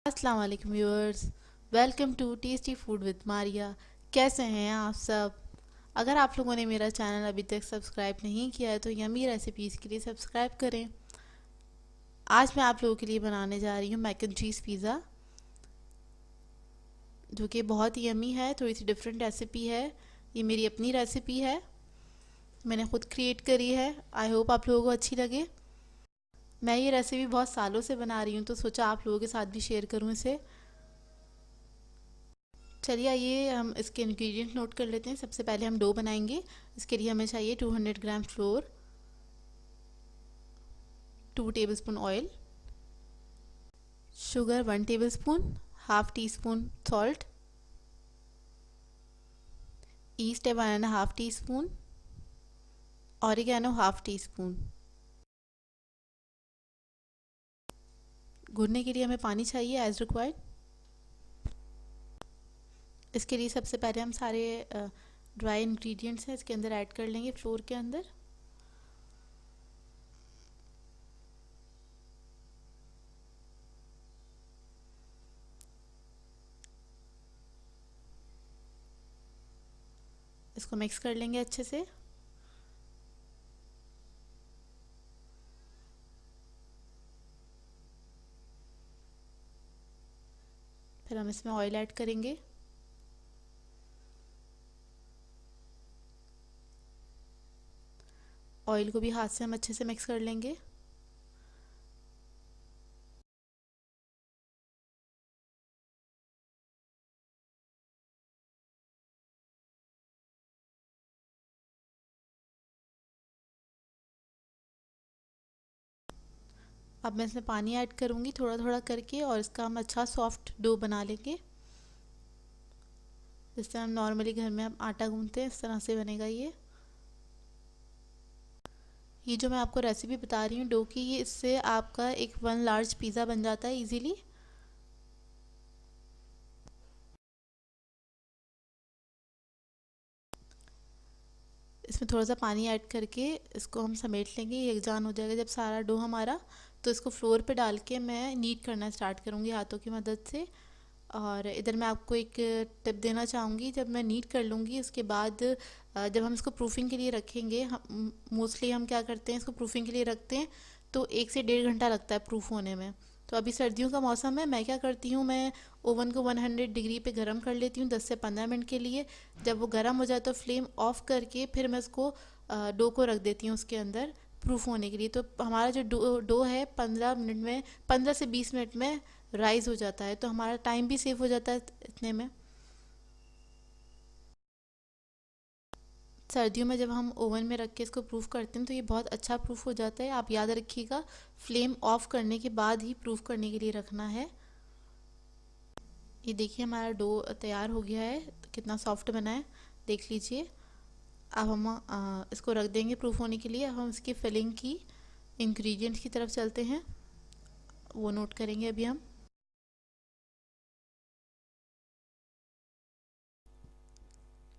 अस्सलाम वालेकुम viewers. Welcome to tasty food with Maria. कैसे हैं आप सब? अगर आप लोगों ने मेरा चैनल अभी तक सब्सक्राइब नहीं किया है तो यमी रेसिपीज़ के लिए सब्सक्राइब करें। आज मैं आप लोगों के लिए बनाने जा रही हूँ मैक एंड चीज़ पिज़्ज़ा, जो कि बहुत ही यमी है। थोड़ी सी डिफरेंट रेसिपी है। ये मेरी अपनी रेसिपी है, मैंने खुद क्रिएट करी है। आई होप आप लोगों को अच्छी लगे। मैं ये रेसिपी बहुत सालों से बना रही हूँ, तो सोचा आप लोगों के साथ भी शेयर करूँ इसे। चलिए आइए हम इसके इंग्रेडिएंट नोट कर लेते हैं। सबसे पहले हम डो बनाएंगे। इसके लिए हमें चाहिए 200 ग्राम floor, 2 tablespoon oil, sugar 1 tablespoon, half tea spoon salt, east है 1.5 tea spoon, oregano half tea spoon. घुलने के लिए हमें पानी चाहिए एज रिक्वायर्ड। इसके लिए सबसे पहले हम सारे ड्राई इंग्रेडिएंट्स हैं इसके अंदर ऐड कर लेंगे, फ्लोर के अंदर। इसको मिक्स कर लेंगे अच्छे से। फिर हम इसमें ऑयल ऐड करेंगे। ऑयल को भी हाथ से हम अच्छे से मिक्स कर लेंगे। अब मैं इसमें पानी ऐड करूँगी थोड़ा थोड़ा करके, और इसका हम अच्छा सॉफ्ट डो बना लेंगे। जिस तरह हम नॉर्मली घर में हम आटा गूंथते हैं, इस तरह से बनेगा ये जो मैं आपको रेसिपी बता रही हूँ डो की, ये इससे आपका एक 1 लार्ज पिज़्ज़ा बन जाता है इजीली। इसमें थोड़ा सा पानी ऐड करके इसको हम समेट लेंगे, ये एकजान हो जाएगा जब सारा डो हमारा। तो इसको फ्लोर पे डाल के मैं नीट करना स्टार्ट करूँगी हाथों की मदद से। और इधर मैं आपको एक टिप देना चाहूँगी। जब मैं नीट कर लूँगी उसके बाद जब हम इसको प्रूफिंग के लिए रखेंगे, हम मोस्टली हम क्या करते हैं, इसको प्रूफिंग के लिए रखते हैं तो 1 से 1.5 घंटा लगता है प्रूफ होने में। तो अभी सर्दियों का मौसम है, मैं क्या करती हूँ, मैं ओवन को 100 डिग्री पे गर्म कर लेती हूँ 10 से 15 मिनट के लिए। जब वो गर्म हो जाए तो फ्लेम ऑफ करके फिर मैं उसको डो को रख देती हूँ उसके अंदर प्रूफ होने के लिए। तो हमारा जो डो है 15 मिनट में, 15 से 20 मिनट में राइज हो जाता है, तो हमारा टाइम भी सेव हो जाता है इतने में। सर्दियों में जब हम ओवन में रख के इसको प्रूफ करते हैं तो ये बहुत अच्छा प्रूफ हो जाता है। आप याद रखिएगा, फ्लेम ऑफ करने के बाद ही प्रूफ करने के लिए रखना है। ये देखिए हमारा डो तैयार हो गया है, तो कितना सॉफ्ट बना है देख लीजिए। अब हम इसको रख देंगे प्रूफ होने के लिए। अब हम इसकी फिलिंग की इंग्रेडिएंट्स की तरफ चलते हैं, वो नोट करेंगे अभी हम।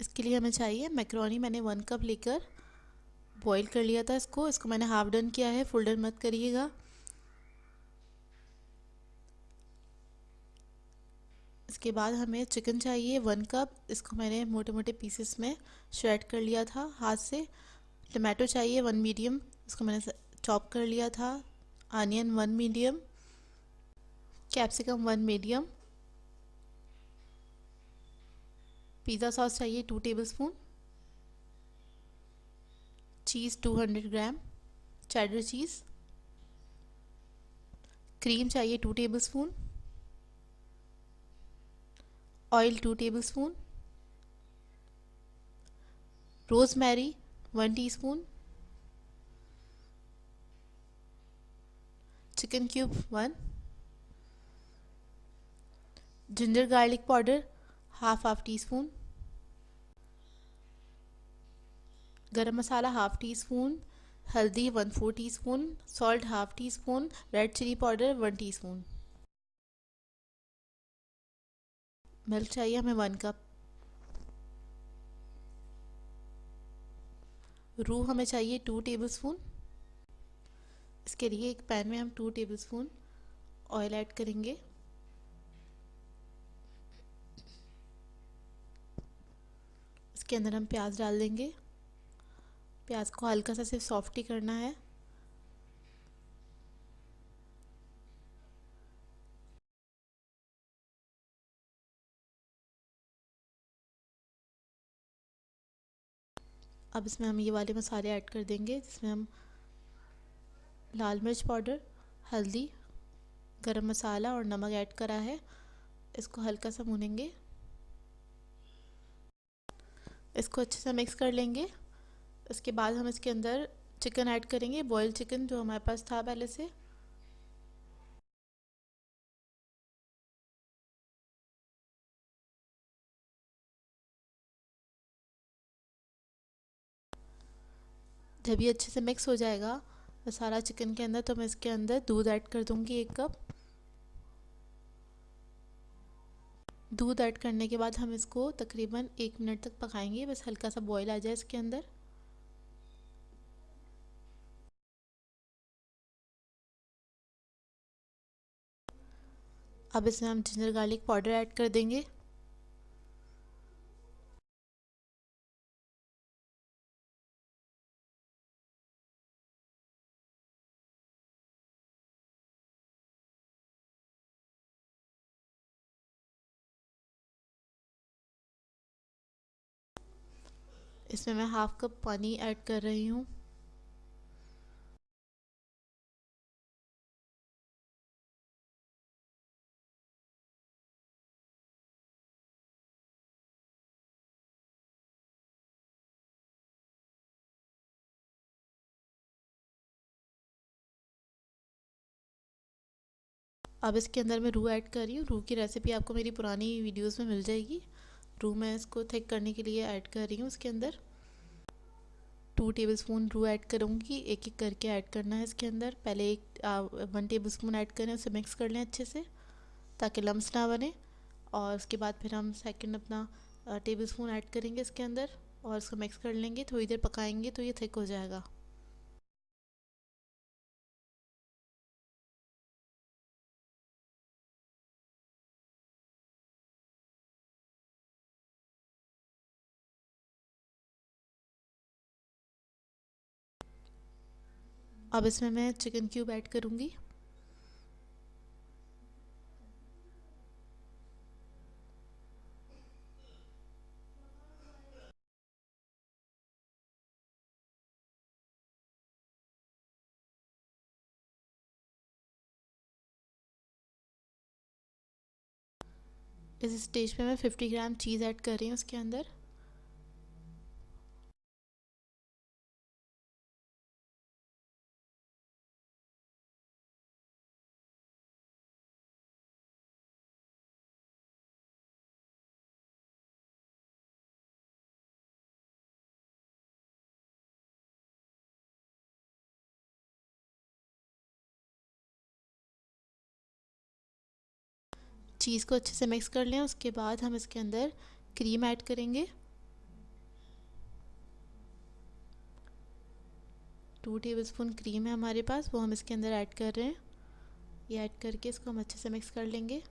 इसके लिए हमें चाहिए मैक्रोनी। मैंने 1 कप लेकर बॉईल कर लिया था इसको। इसको मैंने हाफ डन किया है, फुल डन मत करिएगा। इसके बाद हमें चिकन चाहिए 1 कप। इसको मैंने मोटे मोटे पीसेस में श्रेड कर लिया था हाथ से। टमाटो चाहिए 1 मीडियम, इसको मैंने चॉप कर लिया था। Onion 1 medium, capsicum 1 medium. Pizza sauce चाहिए 2 tablespoon. Cheese 200 gram, cheddar cheese. Cream चाहिए 2 tablespoon. Oil 2 tablespoon. Rosemary 1 teaspoon. Chicken cube 1। Ginger garlic powder half teaspoon. Garam masala half teaspoon. हल्दी 1/4 teaspoon. Salt half teaspoon. Red chilli powder 1 teaspoon. Milk चाहिए हमें 1 cup. रूह हमें चाहिए 2 tablespoon. इसके लिए एक पैन में हम 2 टेबलस्पून ऑयल ऐड करेंगे। इसके अंदर हम प्याज डाल देंगे। प्याज को हल्का सा सिर्फ सॉफ्ट ही करना है। अब इसमें हम ये वाले मसाले ऐड कर देंगे, जिसमें हम लाल मिर्च पाउडर, हल्दी, गरम मसाला और नमक ऐड करा है। इसको हल्का सा भूनेंगे। इसको अच्छे से मिक्स कर लेंगे। इसके बाद हम इसके अंदर चिकन ऐड करेंगे, बॉइल्ड चिकन जो हमारे पास था पहले से। जब ये अच्छे से मिक्स हो जाएगा मसाला चिकन के अंदर, तो मैं इसके अंदर दूध ऐड कर दूंगी 1 कप। दूध ऐड करने के बाद हम इसको तकरीबन 1 मिनट तक पकाएंगे, बस हल्का सा बॉईल आ जाए इसके अंदर। अब इसमें हम जिंजर गार्लिक पाउडर ऐड कर देंगे। इसमें मैं 1/2 कप पानी ऐड कर रही हूँ। अब इसके अंदर मैं रू ऐड कर रही हूँ। रू की रेसिपी आपको मेरी पुरानी वीडियोस में मिल जाएगी। रू मैं इसको थिक करने के लिए ऐड कर रही हूँ इसके अंदर। 2 टेबलस्पून रू ऐड करूँगी, एक एक करके ऐड करना है इसके अंदर। पहले 1 टेबलस्पून ऐड करें, उसे मिक्स कर लें अच्छे से ताकि लम्स ना बने। और उसके बाद फिर हम सेकंड अपना टेबलस्पून ऐड करेंगे इसके अंदर और इसको मिक्स कर लेंगे। थोड़ी देर पकाएंगे तो ये थिक हो जाएगा। अब इसमें मैं चिकन क्यूब ऐड करूँगी। इस स्टेज पे मैं 50 ग्राम चीज़ ऐड कर रही हूँ उसके अंदर। चीज़ को अच्छे से मिक्स कर लें। उसके बाद हम इसके अंदर क्रीम ऐड करेंगे। 2 टेबलस्पून क्रीम है हमारे पास, वो हम इसके अंदर ऐड कर रहे हैं। ये ऐड करके इसको हम अच्छे से मिक्स कर लेंगे।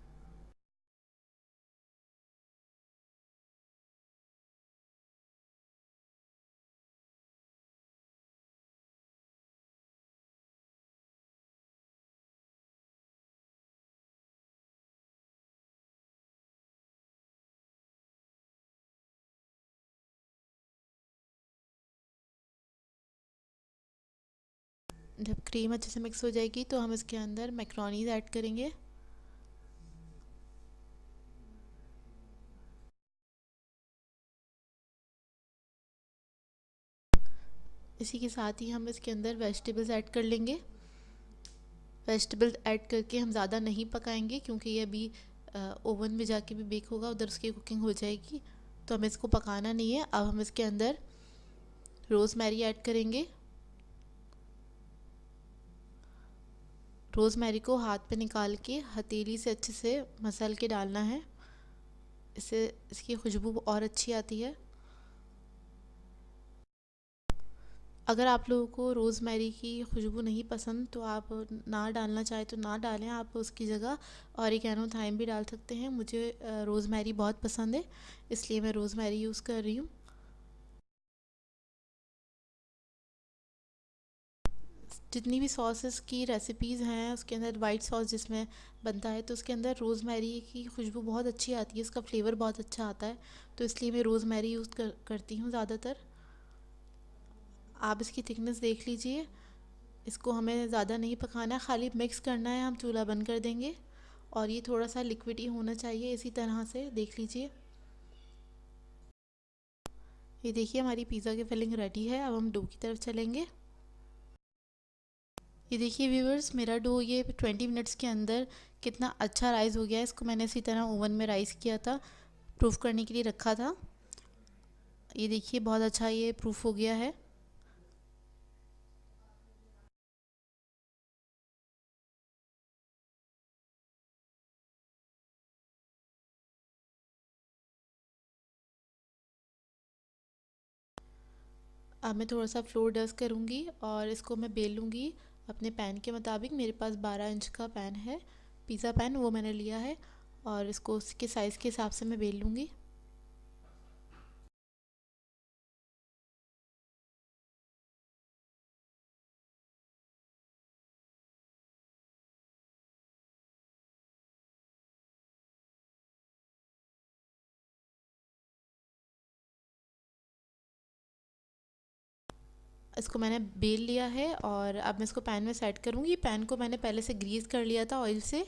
जब क्रीम अच्छे से मिक्स हो जाएगी तो हम इसके अंदर मैक्रोनीज ऐड करेंगे। इसी के साथ ही हम इसके अंदर वेजिटेबल्स ऐड कर लेंगे। वेजिटेबल्स ऐड करके हम ज़्यादा नहीं पकाएंगे क्योंकि ये अभी ओवन में जाके भी बेक होगा, उधर उसकी कुकिंग हो जाएगी, तो हमें इसको पकाना नहीं है। अब हम इसके अंदर रोज़मेरी ऐड करेंगे। रोज़मेरी को हाथ पे निकाल के हथेली से अच्छे से मसल के डालना है, इससे इसकी खुशबू और अच्छी आती है। अगर आप लोगों को रोज़मेरी की खुशबू नहीं पसंद तो आप ना डालना चाहे तो ना डालें, आप उसकी जगह ऑरिगेनो थाइम भी डाल सकते हैं। मुझे रोज़मेरी बहुत पसंद है, इसलिए मैं रोज़मेरी यूज़ कर रही हूँ। जितनी भी सॉसेस की रेसिपीज़ हैं उसके अंदर वाइट सॉस जिसमें बनता है तो उसके अंदर रोज़मेरी की खुशबू बहुत अच्छी आती है, इसका फ्लेवर बहुत अच्छा आता है। तो इसलिए मैं रोज़मेरी यूज़ करती हूँ ज़्यादातर। आप इसकी थिकनेस देख लीजिए। इसको हमें ज़्यादा नहीं पकाना है, खाली मिक्स करना है। हम चूल्हा बंद कर देंगे और ये थोड़ा सा लिक्विडी होना चाहिए, इसी तरह से देख लीजिए। ये देखिए हमारी पिज़्ज़ा की फिलिंग रेडी है। अब हम डो की तरफ चलेंगे। ये देखिए व्यूअर्स, मेरा डो ये 20 मिनट्स के अंदर कितना अच्छा राइस हो गया है। इसको मैंने इसी तरह ओवन में राइस किया था, प्रूफ करने के लिए रखा था। ये देखिए बहुत अच्छा ये प्रूफ हो गया है। अब मैं थोड़ा सा फ्लोर डस्ट करूँगी और इसको मैं बेल लूँगी अपने पैन के मुताबिक। मेरे पास 12 इंच का पैन है, पिज़्ज़ा पैन, वो मैंने लिया है और इसको उसके साइज़ के हिसाब से मैं बेल लूँगी। इसको मैंने बेल लिया है और अब मैं इसको पैन में सेट करूँगी। पैन को मैंने पहले से ग्रीस कर लिया था ऑयल से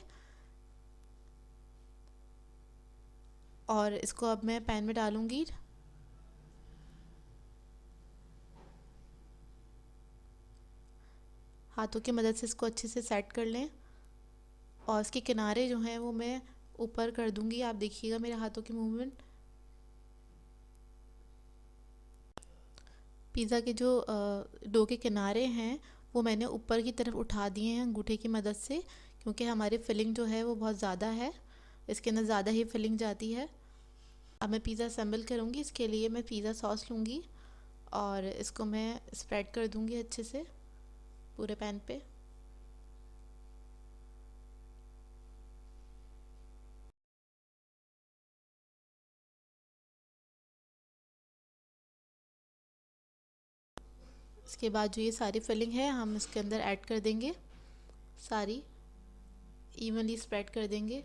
और इसको अब मैं पैन में डालूँगी। हाथों की मदद से इसको अच्छे से सेट कर लें और इसके किनारे जो हैं वो मैं ऊपर कर दूँगी। आप देखिएगा मेरे हाथों की मूवमेंट। पिज़्ज़ा के जो डो के किनारे हैं वो मैंने ऊपर की तरफ उठा दिए हैं अंगूठे की मदद से, क्योंकि हमारी फिलिंग जो है वो बहुत ज़्यादा है, इसके अंदर ज़्यादा ही फिलिंग जाती है। अब मैं पिज़्ज़ा असेंबल करूँगी। इसके लिए मैं पिज़्ज़ा सॉस लूँगी और इसको मैं स्प्रेड कर दूँगी अच्छे से पूरे पैन पे। इसके बाद जो ये सारी फिलिंग है हम इसके अंदर ऐड कर देंगे, सारी इवनली स्प्रेड कर देंगे।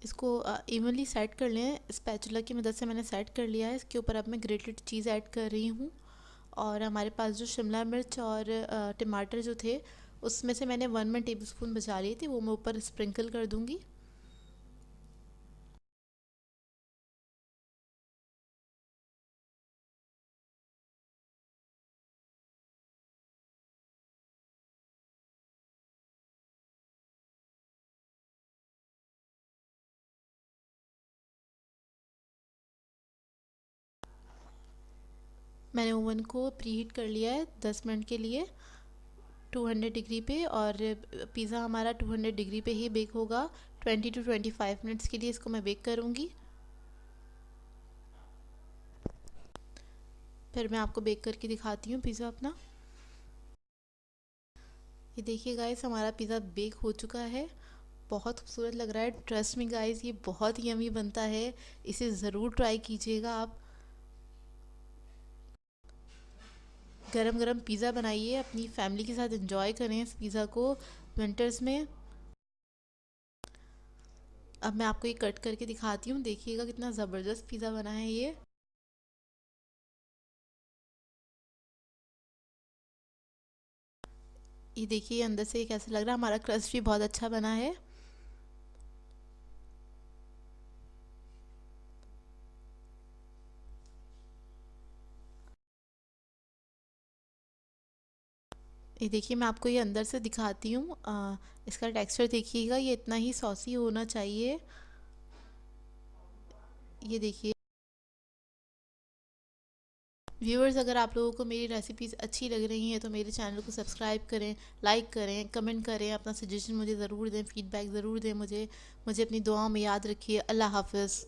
इसको इवनली सेट कर लें, स्पैचुला की मदद से मैंने सेट कर लिया है। इसके ऊपर अब मैं ग्रेटेड चीज़ ऐड कर रही हूँ और हमारे पास जो शिमला मिर्च और टमाटर जो थे उसमें से मैंने 1 टेबल स्पून बचा लिए थे, वो मैं ऊपर स्प्रिंकल कर दूँगी। मैंने ओवन को प्रीहीट कर लिया है 10 मिनट के लिए 200 डिग्री पे, और पिज़्ज़ा हमारा 200 डिग्री पे ही बेक होगा। 20 to 25 मिनट्स के लिए इसको मैं बेक करूँगी। फिर मैं आपको बेक करके दिखाती हूँ पिज़्ज़ा अपना। ये देखिए गाइस, हमारा पिज़्ज़ा बेक हो चुका है। बहुत खूबसूरत लग रहा है। ट्रस्ट मी गाइस, ये बहुत यमी बनता है। इसे ज़रूर ट्राई कीजिएगा आप। गरम गरम पिज़्ज़ा बनाइए, अपनी फैमिली के साथ एंजॉय करें इस पिज़्ज़ा को विंटर्स में। अब मैं आपको ये कट करके दिखाती हूँ, देखिएगा कितना ज़बरदस्त पिज़्ज़ा बना है ये। ये देखिए अंदर से कैसा लग रहा है। हमारा क्रस्ट भी बहुत अच्छा बना है। ये देखिए मैं आपको ये अंदर से दिखाती हूँ। इसका टेक्सचर देखिएगा, ये इतना ही सॉसी होना चाहिए। ये देखिए व्यूअर्स, अगर आप लोगों को मेरी रेसिपीज़ अच्छी लग रही हैं तो मेरे चैनल को सब्सक्राइब करें, लाइक करें, कमेंट करें, अपना सजेशन मुझे ज़रूर दें, फीडबैक ज़रूर दें मुझे। मुझे अपनी दुआओं में याद रखिए। अल्लाह हाफ़िज़।